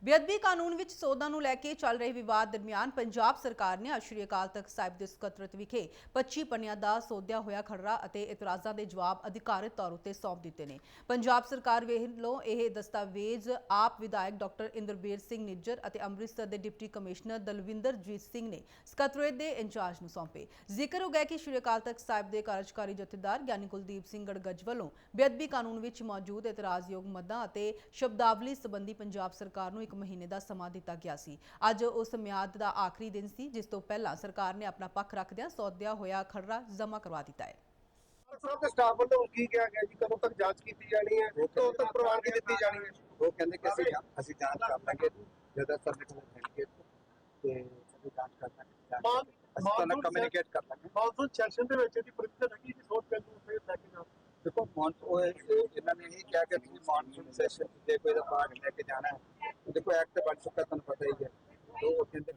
ਬੇਅਦਬੀ ਕਾਨੂੰਨ ਵਿੱਚ ਸੋਧਾਂ ਨੂੰ ਲੈ ਕੇ ਚੱਲ ਰਹੇ ਵਿਵਾਦ ਦਰਮਿਆਨ ਪੰਜਾਬ ਸਰਕਾਰ ਨੇ ਅੱਜ ਸ਼੍ਰੀ ਅਕਾਲ ਤਖਤ ਸਾਹਿਬ ਦੇ ਸਕੱਤਰੇਤ ਵਿਖੇ 25 ਪੰਨਿਆਂ ਦਾ ਸੋਧਿਆ ਹੋਇਆ ਖਰੜਾ ਅਤੇ ਇਤਰਾਜ਼ਾਂ ਦੇ ਜਵਾਬ ਅਧਿਕਾਰਤ ਤੌਰ ਉੱਤੇ ਸੌਂਪ ਦਿੱਤੇ ਨੇ। ਪੰਜਾਬ ਸਰਕਾਰ ਵੱਲੋਂ ਇਹ ਦਸਤਾਵੇਜ਼ ਆਪ ਵਿਧਾਇਕ ਡਾਕਟਰ ਇੰਦਰਬੀਰ ਸਿੰਘ ਨਿੱਜਰ ਅਤੇ ਅੰਮ੍ਰਿਤਸਰ ਦੇ ਡਿਪਟੀ ਕਮਿਸ਼ਨਰ ਦਲਵਿੰਦਰਜੀਤ ਸਿੰਘ ਨੇ ਸਕੱਤਰੇਤ ਦੇ ਇੰਚਾਰਜ ਨੂੰ ਸੌਂਪੇ। ਜ਼ਿਕਰ ਹੋ ਗਿਆ ਕਿ ਸ਼੍ਰੀ ਅਕਾਲ ਤਖਤ ਸਾਹਿਬ ਦੇ ਕਾਰਜਕਾਰੀ ਜਥੇਦਾਰ ਗਿਆਨੀ ਕੁਲਦੀਪ ਸਿੰਘ ਗੜਗੱਜ ਵੱਲੋਂ ਬੇਅਦਬੀ ਕਾਨੂੰਨ ਵਿੱਚ ਮੌਜੂਦ ਇਤਰਾਜ਼ਯੋਗ ਮੱਦਾਂ ਅਤੇ ਸ਼ਬਦਾਵਲੀ ਸੰਬੰਧੀ ਪੰਜਾਬ ਸਰਕਾਰ ਨੂੰ 1 ਮਹੀਨੇ ਦਾ ਸਮਾਂ ਦਿੱਤਾ ਗਿਆ ਸੀ। ਅੱਜ ਉਸ ਮਿਆਦ ਦਾ ਆਖਰੀ ਦਿਨ ਸੀ, ਜਿਸ ਤੋਂ ਪਹਿਲਾਂ ਸਰਕਾਰ ਨੇ ਆਪਣਾ ਪੱਖ ਰੱਖਦਿਆਂ ਸੌਦਿਆ ਹੋਇਆ ਖਰੜਾ ਜਮ੍ਹਾਂ ਕਰਵਾ ਦਿੱਤਾ ਹੈ। ਸਟਾਫ ਵੱਲੋਂ ਕੀ ਕਿਹਾ ਗਿਆ ਜੀ, ਕਦੋਂ ਤੱਕ ਜਾਂਚ ਕੀਤੀ ਜਾਣੀ ਹੈ, ਕਦੋਂ ਤੱਕ ਪ੍ਰਵਾਨਗੀ ਦਿੱਤੀ ਜਾਣੀ ਹੈ? ਉਹ ਕਹਿੰਦੇ ਕਿ ਅਸੀਂ ਜਾਂਚ ਕਰ ਲਾਂਗੇ, ਜਦੋਂ ਸਬਮਿਟ ਹੋ ਜਾਣਗੇ ਤੇ ਅਸੀਂ ਜਾਂਚ ਕਰ ਲਾਂਗੇ, ਅਸੀਂ ਤੁਹਾਨੂੰ ਕਮਿਊਨੀਕੇਟ ਕਰ ਲਾਂਗੇ। ਮਾਨਸੂਨ ਸੈਸ਼ਨ ਦੇ ਵਿੱਚ ਇਹਦੀ ਪ੍ਰੀਖਿਆ ਲੱਗੀ ਕਿ ਸੋਚ ਨੂੰ ਫੇਰ ਲੈ ਕੇ ਜਾਓ। ਦੇਖੋ ਇਹਨਾਂ ਨੇ ਇਹ ਕਿਹਾ ਕਿ ਤੁਸੀਂ ਮਾਨਸੂਨ ਸੈਸ਼ਨ ਤੇ ਕੋਈ ਦਾ ਭਾਗ ਲੈ ਕੇ ਜਾਣਾ ਹੈ। ਦੇਖੋ ਐਕਟ ਬਣ ਚੁੱਕਾ, ਤੁਹਾਨੂੰ ਪਤਾ ਹੀ ਹੈ। ਉਹ ਕਹਿੰਦੇ